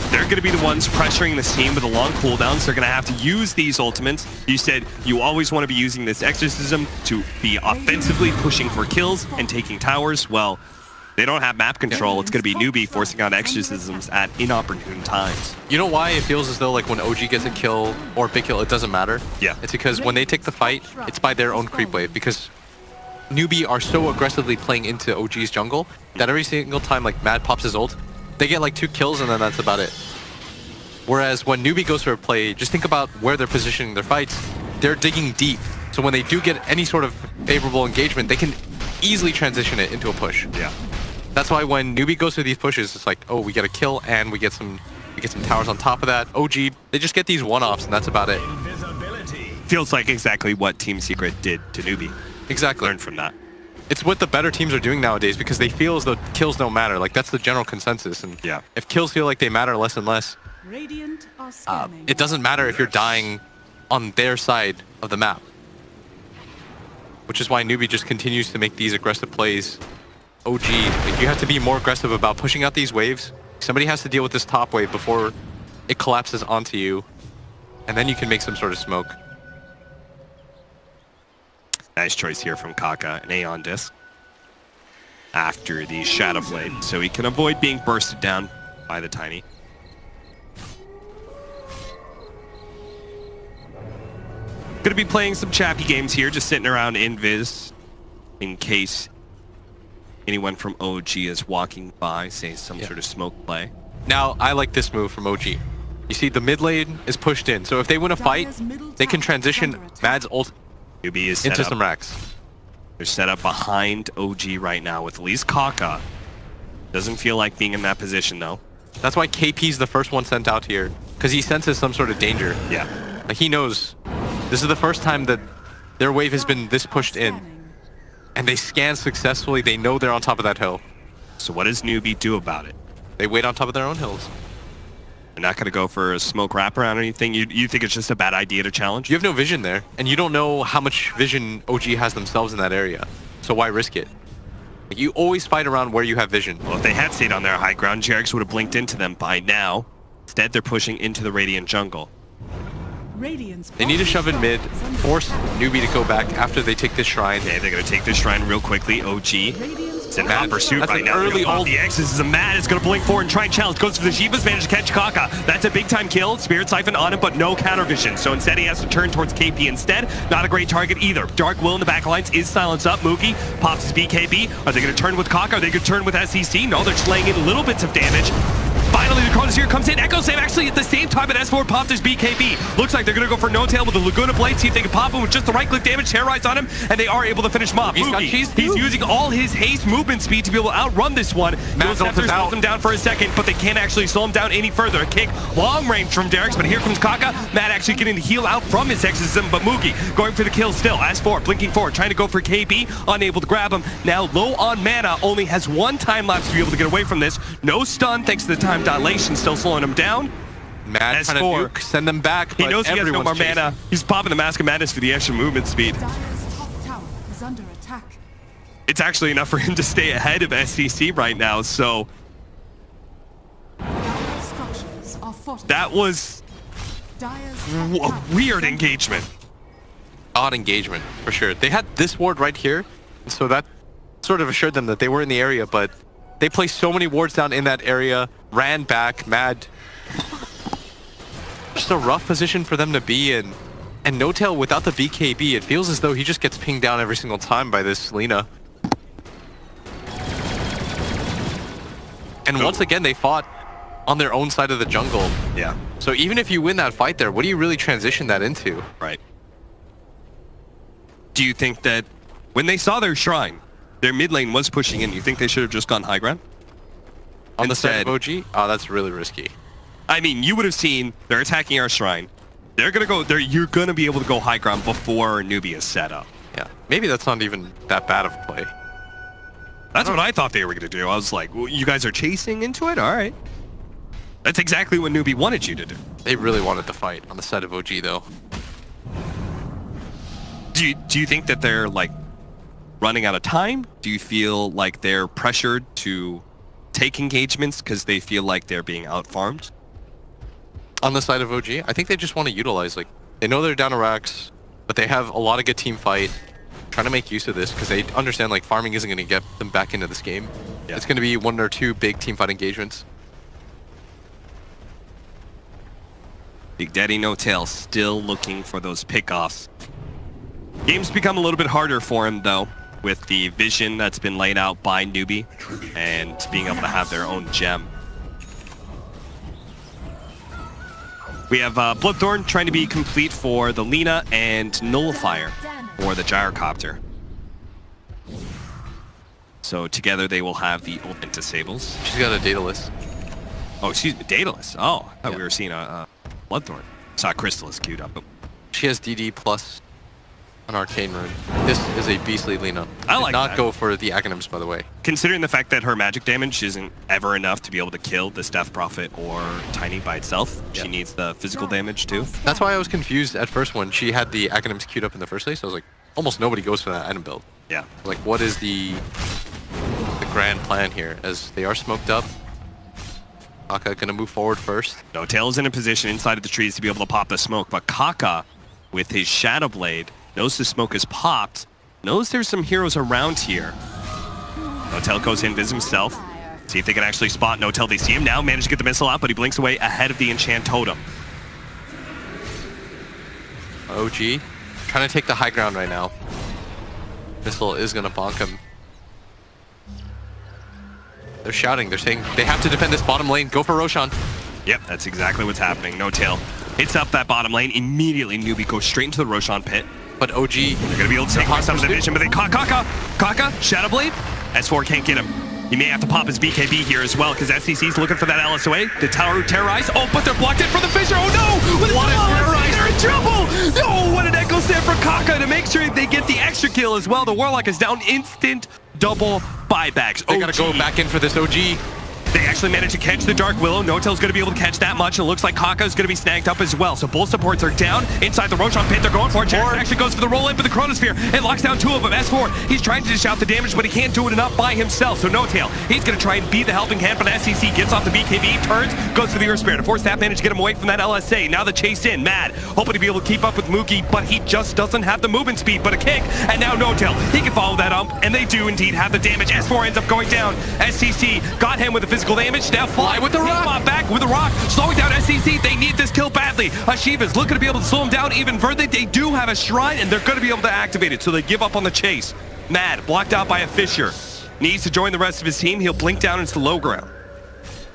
They're going to be the ones pressuring this team with the long cooldowns. They're going to have to use these ultimates. You said you always want to be using this exorcism to be offensively pushing for kills and taking towers. Well, they don't have map control. It's going to be Newbee forcing out exorcisms at inopportune times. You know why it feels as though like when OG gets a kill or big kill, it doesn't matter? Yeah. It's because when they take the fight, it's by their own creep wave, because Newbee are so aggressively playing into OG's jungle that every single time like Mad pops his ult, they get like 2 kills and then that's about it. Whereas when Newbee goes for a play, just think about where they're positioning their fights. They're digging deep. So when they do get any sort of favorable engagement, they can easily transition it into a push. Yeah. That's why when Newbee goes for these pushes, it's like, oh, we get a kill and we get some towers on top of that. OG, they just get these one-offs and that's about it. Feels like exactly what Team Secret did to Newbee. Exactly. Learn from that. It's what the better teams are doing nowadays because they feel as though kills don't matter. Like that's the general consensus. And Yeah. if kills feel like they matter less and less, Radiant are scanning. it doesn't matter if you're dying on their side of the map. Which is why Newbee just continues to make these aggressive plays. OG, like you have to be more aggressive about pushing out these waves. Somebody has to deal with this top wave before it collapses onto you. And then you can make some sort of smoke. Nice choice here from Kaka, an Aeon Disc. After the Shadow Blade, so he can avoid being bursted down by the Tiny. Gonna be playing some chappy games here, just sitting around Invis in case anyone from OG is walking by, say some sort of smoke play. Now, I like this move from OG. You see, the mid lane is pushed in, so if they win a fight, they can transition Mad's ult Newbee is set into up. some racks. They're set up behind OG right now with at least Kaka. Doesn't feel like being in that position though. That's why KP's the first one sent out here, because he senses some sort of danger. Yeah. Like he knows this is the first time that their wave has been this pushed in, and they scan successfully. They know they're on top of that hill. So what does Newbee do about it? They wait on top of their own hills. They're not going to go for a smoke wraparound or anything? You think it's just a bad idea to challenge? You have no vision there, and you don't know how much vision OG has themselves in that area. So why risk it? Like, you always fight around where you have vision. Well, if they had stayed on their high ground, Jarex would have blinked into them by now. Instead, they're pushing into the Radiant jungle. They need to shove in mid, force Newbee to go back after they take this shrine. Okay, they're going to take this shrine real quickly. OG. It's in hot pursuit That's right an now. early ult. The X's is a Mad. It's going to blink forward and try and challenge. Goes for the Shiva's, managed to catch Kaka. That's a big time kill. Spirit Siphon on him, but no counter vision. So instead, he has to turn towards KP instead. Not a great target either. Dark Will in the back lines is silenced up. Mookie pops his BKB. Are they going to turn with Kaka? Are they going to turn with SEC? No, they're just laying in little bits of damage. Finally, the Chronosphere comes in. Echo Save actually at the same time, but S4 popped his BKB. Looks like they're going to go for No Tail with the Laguna Blade, see if they can pop him with just the right click damage, terrorize on him, and they are able to finish him off. He's using all his haste movement speed to be able to outrun this one. Those Scepters hold him down for a second, but they can't actually slow him down any further. A kick, long range from Derek's, but here comes Kaka. Matt actually getting the heal out from his exorcism, but Moogie going for the kill still. S4 blinking forward, trying to go for KB, unable to grab him. Now low on mana, only has 1 time lapse to be able to get away from this. No stun thanks to the time dilation, still slowing him down. Mad trying to nuke, send them back. He knows he has no more mana. He's popping the Mask of Madness for the extra movement speed. Dire's top tower is under attack. It's actually enough for him to stay ahead of SDC right now, so Dire's structures are fortified. that was Dire's a top tower weird is under engagement. Odd engagement, for sure. They had this ward right here, so that sort of assured them that they were in the area, but they placed so many wards down in that area, ran back, Mad. Just a rough position for them to be in. And No Tail without the BKB, it feels as though he just gets pinged down every single time by this Lina. And once again, they fought on their own side of the jungle. Yeah, So even if you win that fight there, what do you really transition that into? right. Do you think that when they saw their shrine, their mid lane was pushing in, you think they should have just gone high ground? On the side Instead- of OG? Oh, that's really risky. I mean, you would have seen they're attacking our shrine. They're gonna go. You're gonna be able to go high ground before Newbee is set up. Yeah, maybe that's not even that bad of a play. That's what I thought they were gonna do. I was like, well, you guys are chasing into it? All right. That's exactly what Newbee wanted you to do. They really wanted the fight on the side of OG, though. Do you think that they're like running out of time? Do you feel like they're pressured to take engagements because they feel like they're being outfarmed? On the side of OG, I think they just want to utilize, like, they know they're down to racks, but they have a lot of good team fight, trying to make use of this because they understand like farming isn't going to get them back into this game. Yeah. It's going to be 1 or 2 big team fight engagements. Big Daddy No Tail still looking for those pickoffs. Game's become a little bit harder for him though, with the vision that's been laid out by Newbee and being able to have their own gem. We have Bloodthorn trying to be complete for the Lina and Nullifier for the Gyrocopter. So together they will have the ultimate disables. She's got a Daedalus. Oh, she's Daedalus. Oh, I thought we were seeing a Bloodthorn. Saw Crystallis queued up. She has DD plus an Arcane Rune. This is a beastly Lina. I like not that. go for the Aghanims, by the way. Considering the fact that her magic damage isn't ever enough to be able to kill this Death Prophet or Tiny by itself, she needs the physical damage too. That's why I was confused at first when she had the Aghanims queued up in the first place. I was like, almost nobody goes for that item build. Yeah. Like, what is the grand plan here? As they are smoked up, Kaka gonna move forward first. No Tail is in a position inside of the trees to be able to pop the smoke, but Kaka, with his Shadow Blade, knows the smoke is popped, knows there's some heroes around here. No Tail goes in, vis himself. See if they can actually spot No Tail. They see him now, manage to get the missile out, but he blinks away ahead of the Enchant Totem. OG trying to take the high ground right now. Missile is gonna bonk him. They're shouting, they're saying they have to defend this bottom lane. Go for Roshan. Yep, that's exactly what's happening. No Tail hits up that bottom lane. Immediately, Newbee goes straight into the Roshan pit. But OG, They're going to be able to take some of the vision, but they caught Kaka, Shadow Blade. S4 can't get him. He may have to pop his BKB here as well, because SCC's looking for that LSOA. The tower terrorize. Oh, but they're blocked in for the Fissure. Oh no! What a terrorize! They're in trouble! Oh, what an echo stand for Kaka to make sure they get the extra kill as well. The Warlock is down. Instant double buybacks. they gotta go back in for this OG. They actually managed to catch the Dark Willow. No Tail's going to be able to catch that much. It looks like Kaka's going to be snagged up as well. So both supports are down. Inside the Roshan pit, they're going for it. Jared actually goes for the roll-in for the Chronosphere. It locks down 2 of them. S4, he's trying to dish out the damage, but he can't do it enough by himself. So No Tail, he's going to try and be the helping hand, but SCC gets off the BKB, turns, goes for the Earth Spirit. To force that, manage to get him away from that LSA. Now the chase in. Mad, hoping to be able to keep up with Mookie, but he just doesn't have the movement speed. But a kick, and now No Tail, he can follow that up, and they do indeed have the damage. S4 ends up going down. SCC got him with the physical damage. Now fly with the rock. Back with the rock, slowing down SCC. They need this kill badly. Ashiva's looking to be able to slow him down even further. They do have a shrine, and they're going to be able to activate it, so they give up on the chase. Mad, blocked out by a Fissure. Needs to join the rest of his team. He'll blink down into the low ground.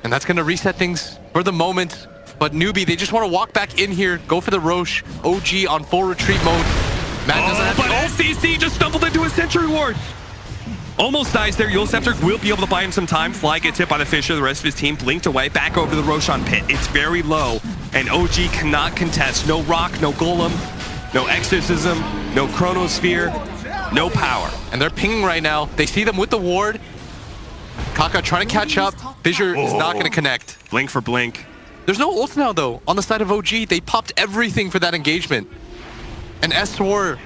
And that's gonna reset things for the moment. But Newbee, they just want to walk back in here, go for the Roche. OG on full retreat mode. Matt doesn't have but to SCC just stumbled into a Sentry Ward. Almost dies there. Yule Scepter will be able to buy him some time. Fly gets hit by the Fissure. The rest of his team blinked away. Back over to the Roshan pit. It's very low, and OG cannot contest. No rock, no golem, no exorcism, no chronosphere, no power. And they're pinging right now. They see them with the ward. Kaka trying to catch up. Fissure is not going to connect. Blink for blink. There's no ult now, though. On the side of OG, they popped everything for that engagement. And S4,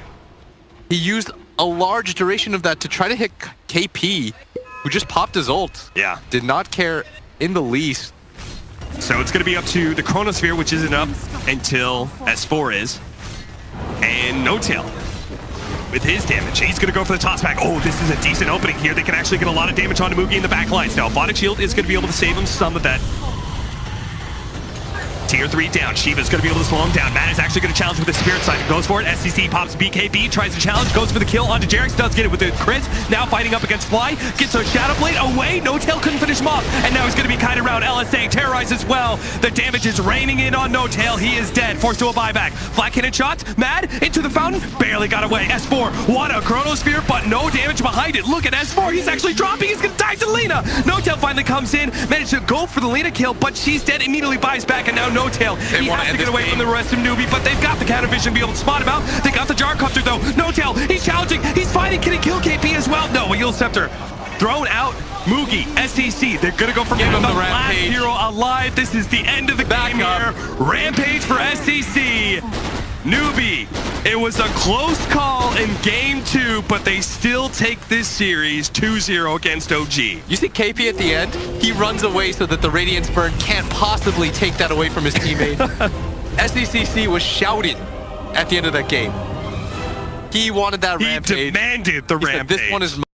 he used a large duration of that to try to hit KP, who just popped his ult. Yeah. Did not care in the least. So it's going to be up to the Chronosphere, which isn't up until S4 is. And No Tail with his damage. He's going to go for the toss back. Oh, this is a decent opening here. They can actually get a lot of damage onto Moogie in the back lines. Now, Bonic Shield is going to be able to save him some of that. Tier 3 down. Shiva's going to be able to slow him down. Matt is actually going to challenge with the Spirit Side. Goes for it. SCC pops BKB, tries to challenge, goes for the kill onto Jarex. Does get it with the crit. Now fighting up against Fly. Gets a Shadow Blade away. No Tail couldn't finish him off. And now he's going to be kited around. LSA terrorize as well. The damage is raining in on No Tail. He is dead. Forced to a buyback. Fly cannon shots. Mad into the fountain. Barely got away. S4. What a Chronosphere, but no damage behind it. Look at S4. He's actually dropping. He's going to die to Lina. No Tail finally comes in. Managed to go for the Lina kill, but she's dead. Immediately buys back. And now No Tail. He has to get away from the rest of Newbee, but they've got the counter vision to be able to spot him out. They got the Gyrocopter though. No Tail, he's challenging, he's fighting. Can he kill KP as well? No, a Yule Scepter thrown out. Moogie, SCC, they're gonna go for the last hero alive. This is the end of the game here. Rampage for SCC. Newbee, it was a close call in game 2, but they still take this series 2-0 against OG. You see KP at the end? He runs away so that the Radiance Burn can't possibly take that away from his teammate. SECC was shouting at the end of that game. He wanted that He rampage. demanded the He said, rampage. this one is